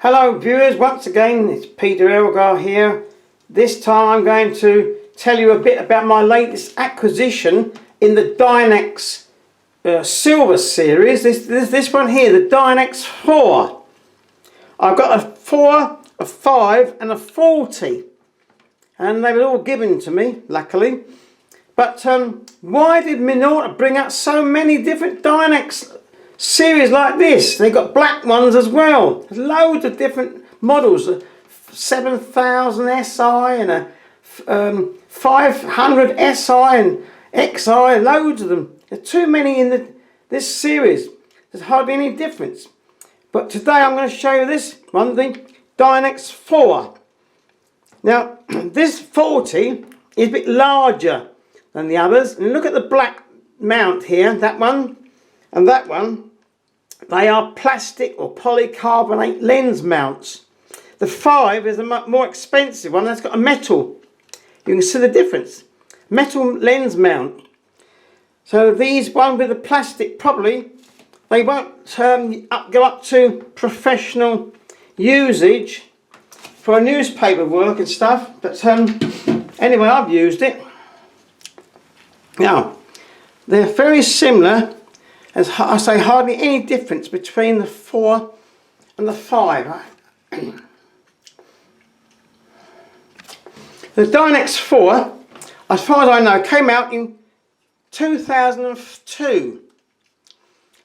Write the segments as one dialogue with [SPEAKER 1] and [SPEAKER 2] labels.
[SPEAKER 1] Hello viewers, once again it's Peter Elgar here. This time I'm going to tell you a bit about my latest acquisition in the Dynax Silver series. This one here, the Dynax 4. I've got a 4, a 5 and a 40, and they were all given to me, luckily. But why did MINOLTA bring out so many different Dynax series like this? They got black ones as well. There's loads of different models, a 7000 SI and a 500 SI and XI, loads of them. There's too many in this series. There's hardly any difference. But today I'm going to show you this one, the Dynax 4. Now this 40 is a bit larger than the others, and look at the black mount here, that one and that one. They are plastic or polycarbonate lens mounts. The 5 is a much more expensive one. That's got a metal. You can see the difference. Metal lens mount. So these one with the plastic, probably they won't go up to professional usage for newspaper work and stuff. But anyway, I've used it. Now they're very similar. As I say, hardly any difference between the 4 and the 5. The Dynax 4, as far as I know, came out in 2002.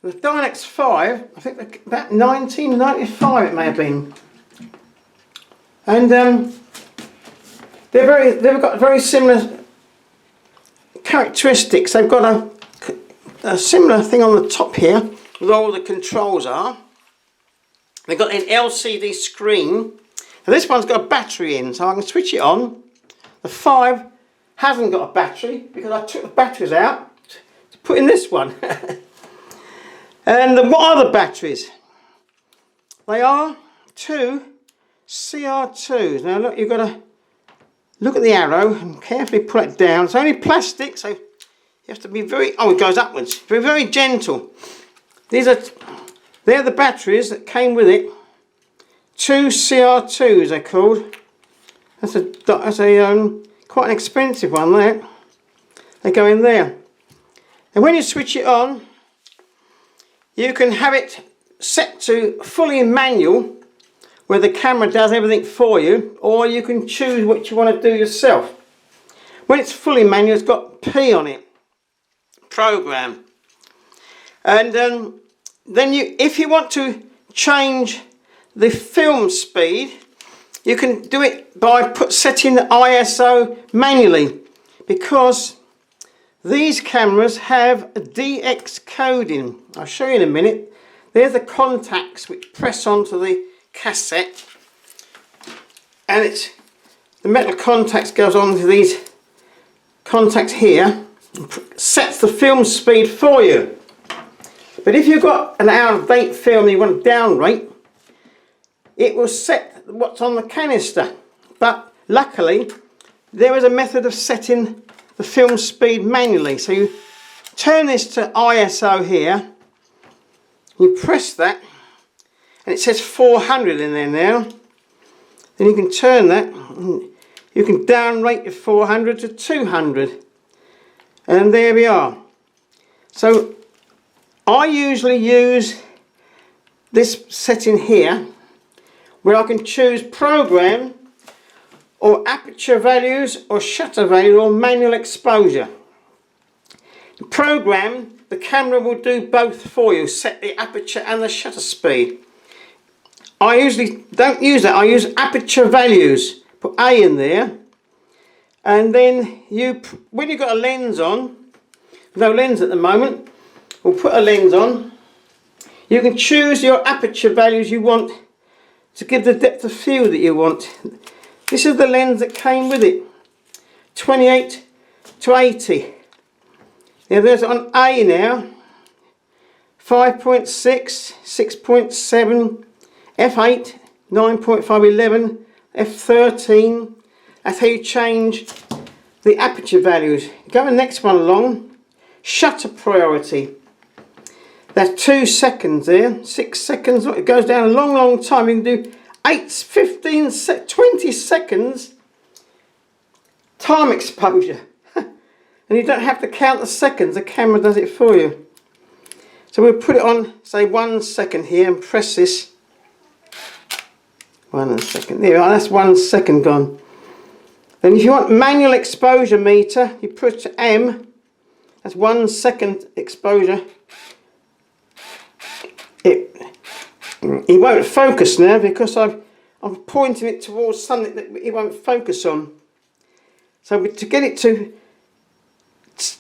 [SPEAKER 1] The Dynax 5, I think about 1995 it may have been. And they've got very similar characteristics. They've got a similar thing on the top here with all the controls are. They've got an LCD screen, and this one's got a battery in, so I can switch it on. The 5 hasn't got a battery because I took the batteries out to put in this one. And what are the batteries? They are two CR2s. Now look, you've got to look at the arrow and carefully pull it down. It's only plastic, so you have to be very, it goes upwards, very gentle. They're the batteries that came with it. Two CR2s they're called. That's a quite an expensive one there. They go in there. And when you switch it on, you can have it set to fully manual, where the camera does everything for you, or you can choose what you want to do yourself. When it's fully manual, it's got P on it. Program. And then if you want to change the film speed, you can do it by setting the ISO manually, because these cameras have a DX coding. I'll show you in a minute. There's the contacts which press onto the cassette, and the metal contacts goes onto these contacts here, sets the film speed for you. But if you've got an out-of-date film and you want to down rate, it will set what's on the canister. But luckily there is a method of setting the film speed manually. So you turn this to ISO here, you press that, and it says 400 in there now. Then you can turn that, you can down rate your 400 to 200. And there we are. So I usually use this setting here, where I can choose program or aperture values or shutter value or manual exposure. The program, the camera will do both for you, set the aperture and the shutter speed. I usually don't use that, I use aperture values. Put A in there, and then when you've got a lens on, no lens at the moment, we'll put a lens on. You can choose your aperture values you want to give the depth of field that you want. This is the lens that came with it, 28 to 80. Now there's on A now, 5.6, 6.7, f8, 9.5, 11, f13. That's how you change the aperture values. Go the next one along, shutter priority. That's 2 seconds there, 6 seconds. It goes down a long time. You can do 20 seconds time exposure. And you don't have to count the seconds, the camera does it for you. So we'll put it on, say 1 second here, and press this. 1 second, there we are, that's 1 second gone. Then if you want manual exposure meter, you push M, that's 1 second exposure. It won't focus now because I'm pointing it towards something that it won't focus on. So to get it to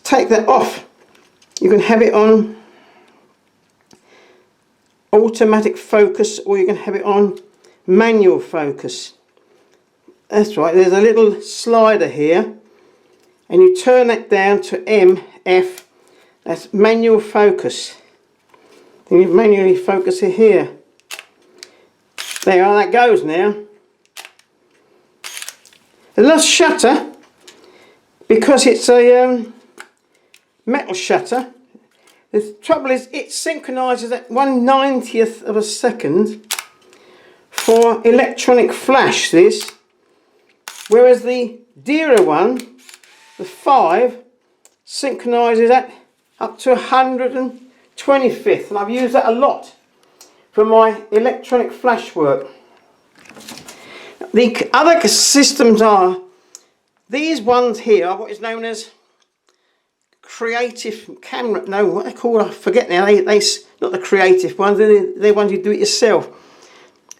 [SPEAKER 1] take that off, you can have it on automatic focus, or you can have it on manual focus. That's right, there's a little slider here, and you turn that down to MF, that's manual focus. Then you manually focus it here. There, that goes now. The last shutter, because it's a metal shutter, the trouble is it synchronises at 1/90th of a second for electronic flash, this, whereas the dearer one, the 5, synchronises at up to 125th, and I've used that a lot for my electronic flash work. The other systems are, these ones here are what is known as creative camera, no, what they call, I forget now, they not the creative ones, they're ones you do it yourself.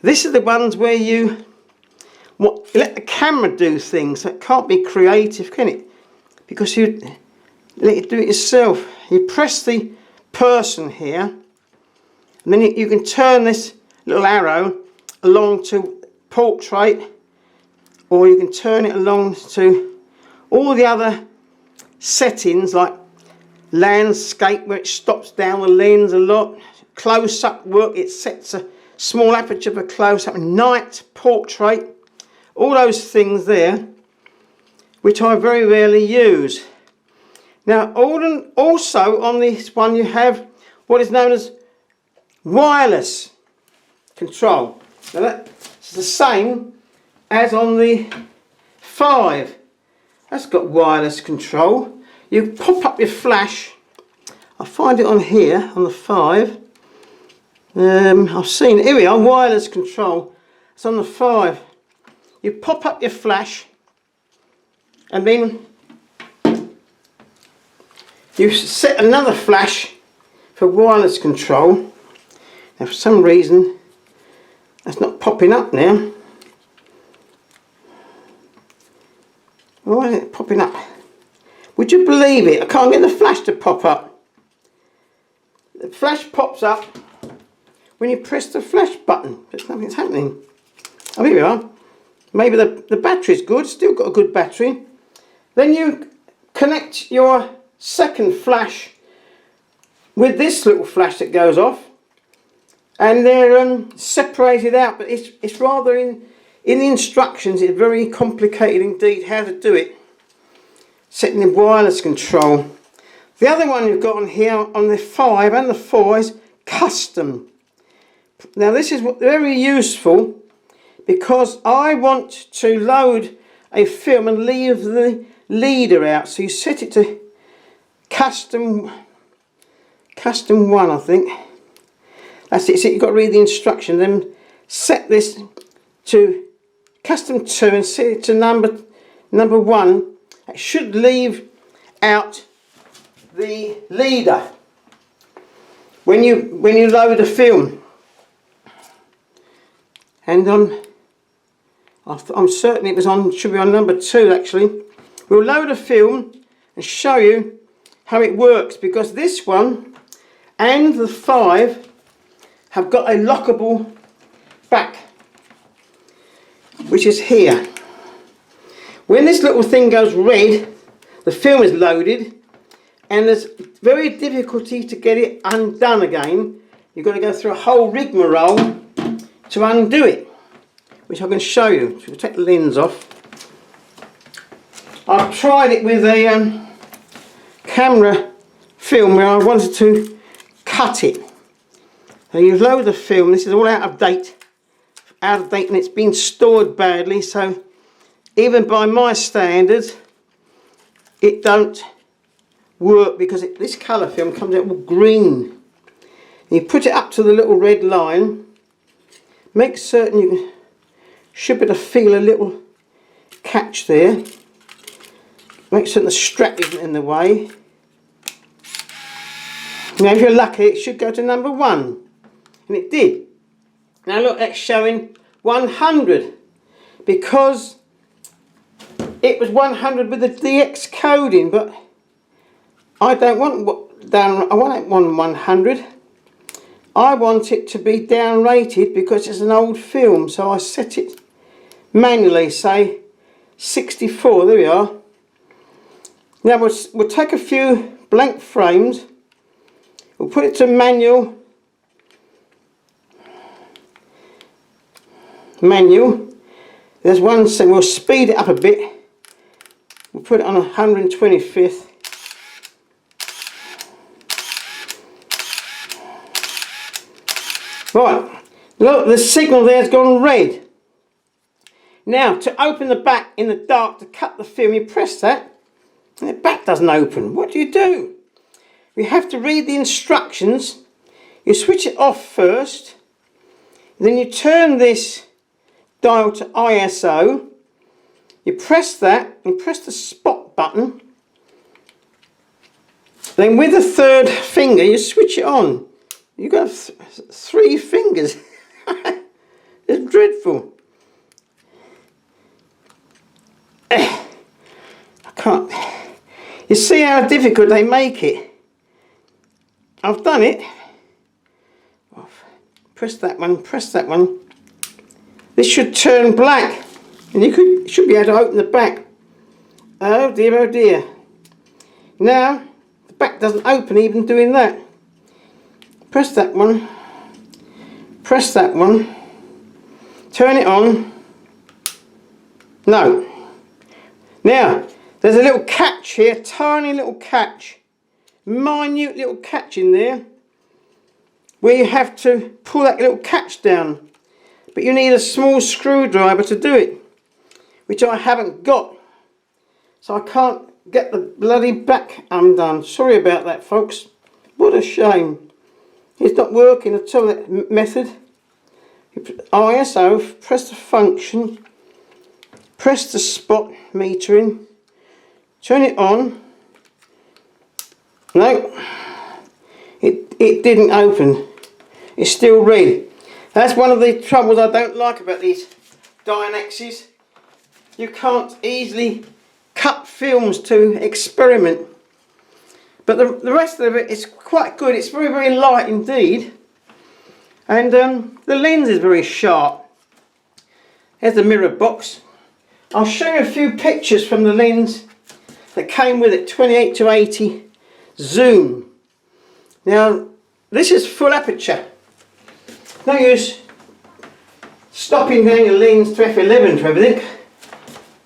[SPEAKER 1] This is the ones where you let the camera do things, so it can't be creative, can it? Because you let it do it yourself. You press the person here, and then you can turn this little arrow along to portrait, or you can turn it along to all the other settings like landscape, where it stops down the lens a lot, close-up work, it sets a small aperture for close-up, night, portrait, all those things there, which I very rarely use. Now also on this one you have what is known as wireless control. Now that's the same as on the 5. That's got wireless control. You pop up your flash. I find it on here on the 5. I've seen it. Here we are, wireless control. It's on the 5. You pop up your flash, and then you set another flash for wireless control. Now for some reason that's not popping up now. Why is it popping up? Would you believe it? I can't get the flash to pop up. The flash pops up when you press the flash button, but nothing's happening. Oh, here we are. Maybe the battery's good, still got a good battery. Then you connect your second flash with this little flash that goes off, and they're separated out, but it's rather in the instructions, it's very complicated indeed how to do it. Setting the wireless control. The other one you've got on here on the 5 and the 4 is custom. Now this is very useful because I want to load a film and leave the leader out. So you set it to custom 1, I think. That's it. So you've got to read the instructions. Then set this to custom 2 and set it to number 1. It should leave out the leader when you load a film. And I'm certain it was on, should be on number 2 actually. We'll load a film and show you how it works, because this one and the 5 have got a lockable back, which is here. When this little thing goes red, the film is loaded, and there's very difficulty to get it undone again. You've got to go through a whole rigmarole to undo it, which I can show you. So we'll take the lens off. I've tried it with a camera film where I wanted to cut it. So you load the film. This is all out of date out of date and it's been stored badly, so even by my standards it don't work, because this colour film comes out all green. You put it up to the little red line, make certain you should be able to feel a little catch there, make certain the strap isn't in the way. Now if you're lucky it should go to number 1, and it did. Now look, that's showing 100 because it was 100 with the DX coding, but I don't want I want 100. I want it to be down rated because it's an old film, so I set it manually, say 64. There we are. Now we'll take a few blank frames, we'll put it to manual. There's one, so we'll speed it up a bit. We'll put it on 125th. Right, look, the signal there's gone red. Now, to open the back in the dark to cut the film, you press that, and the back doesn't open. What do? You have to read the instructions. You switch it off first, then you turn this dial to ISO, you press that, and press the spot button, then with the third finger you switch it on. You've got 3 fingers. It's dreadful. I can't. You see how difficult they make it? I've done it. Press that one, press that one. This should turn black, and you should be able to open the back. Oh dear, oh dear. Now, the back doesn't open even doing that. Press that one, press that one, turn it on. No. Now, there's a little catch here, tiny little catch, minute little catch in there, where you have to pull that little catch down. But you need a small screwdriver to do it, which I haven't got. So I can't get the bloody back undone. Sorry about that, folks. What a shame. It's not working at all, that method. ISO, press the function, press the spot metering, turn it on. No, it didn't open. It's still red. That's one of the troubles I don't like about these Dynaxes. You can't easily cut films to experiment. But the rest of it is quite good. It's very, very light indeed. And the lens is very sharp. There's the mirror box. I'll show you a few pictures from the lens that came with it, 28 to 80 zoom. Now, this is full aperture. No use stopping down your lens to f11 for everything,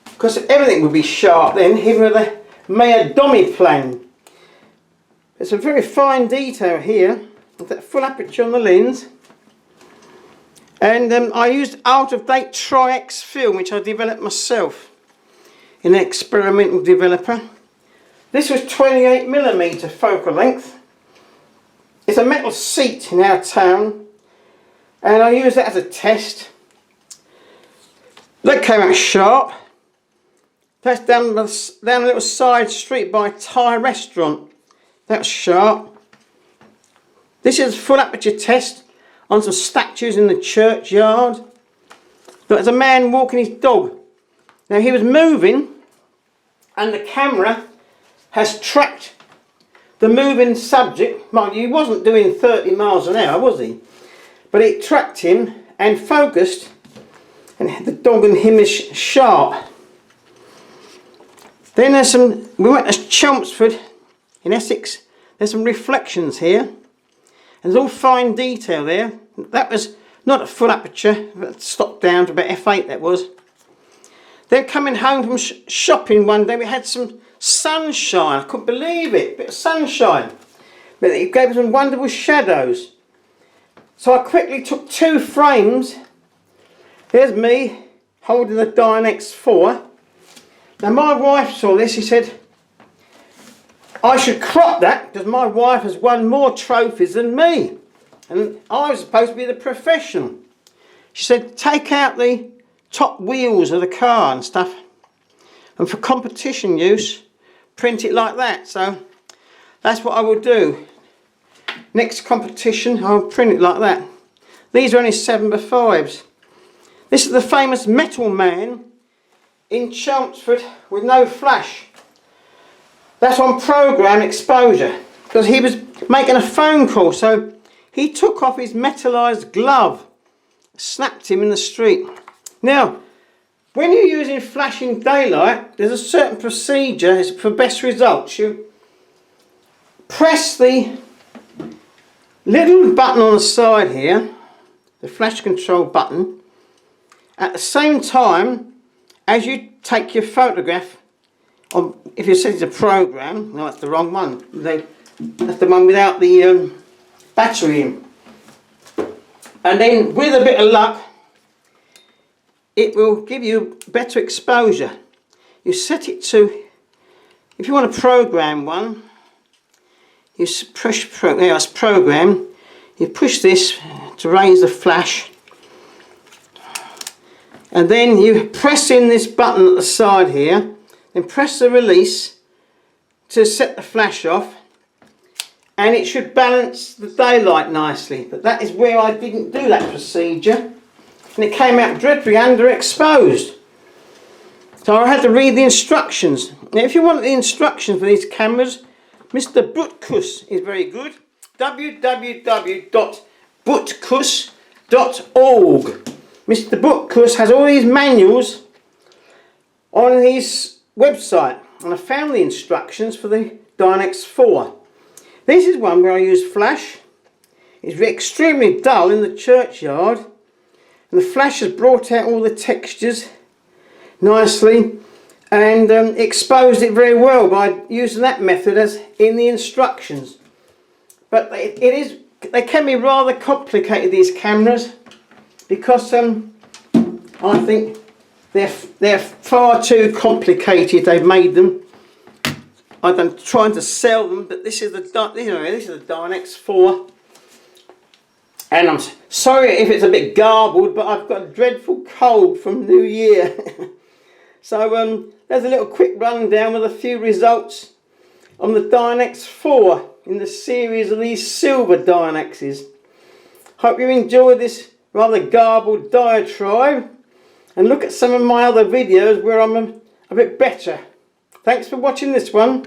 [SPEAKER 1] because everything would be sharp then, even with the Maya-Domi plan. There's a very fine detail here with that full aperture on the lens. And I used out-of-date Tri-X film, which I developed myself in an experimental developer. This was 28mm focal length. It's a metal seat in our town, and I used that as a test. That came out sharp. That's down a little side street by a Thai restaurant. That's sharp. This is a full aperture test on some statues in the churchyard. There's a man walking his dog. Now he was moving, and the camera has tracked the moving subject. Mind you, he wasn't doing 30 miles an hour, was he? But it tracked him and focused, and the dog and him is sharp. Then there's some, we went to Chelmsford in Essex. There's some reflections here, and there's all fine detail there. That was not a full aperture, but stopped down to about f8 that was. Then coming home from shopping one day, we had some sunshine. I couldn't believe it, a bit of sunshine. But it gave us some wonderful shadows. So I quickly took 2 frames Here's me holding the Dynax 4. Now my wife saw this, she said I should crop that because my wife has won more trophies than me. And I was supposed to be the professional. She said take out the top wheels of the car and stuff. And for competition use, print it like that. So that's what I will do. Next competition, I'll print it like that. These are only 7x5s. This is the famous metal man in Chelmsford with no flash. That's on program exposure because he was making a phone call, so he took off his metallised glove, snapped him in the street. Now, when you're using flash in daylight, there's a certain procedure for best results. You press the little button on the side here, the flash control button, at the same time as you take your photograph. If you set it to program, no, that's the wrong one. That's the one without the battery in. And then, with a bit of luck, it will give you better exposure. You set it to, if you want to program one, you push program. You push this to raise the flash, and then you press in this button at the side here. Then press the release to set the flash off, and it should balance the daylight nicely. But that is where I didn't do that procedure, and it came out dreadfully underexposed. So I had to read the instructions. Now if you want the instructions for these cameras, Mr. Butkus is very good. www.butkus.org. Mr. Butkus has all these manuals on his website, and I found the instructions for the Dynax 4. This is one where I use flash. It's extremely dull in the churchyard, and the flash has brought out all the textures nicely and exposed it very well by using that method as in the instructions. But they can be rather complicated, these cameras, because I think they're far too complicated. They've made them. I'm trying to sell them, but this is the Dynax 4, and I'm sorry if it's a bit garbled, but I've got a dreadful cold from New Year. So there's a little quick rundown with a few results on the Dynax 4 in the series of these Silver Dynaxes. Hope you enjoyed this rather garbled diatribe, and look at some of my other videos where I'm a bit better. Thanks for watching this one.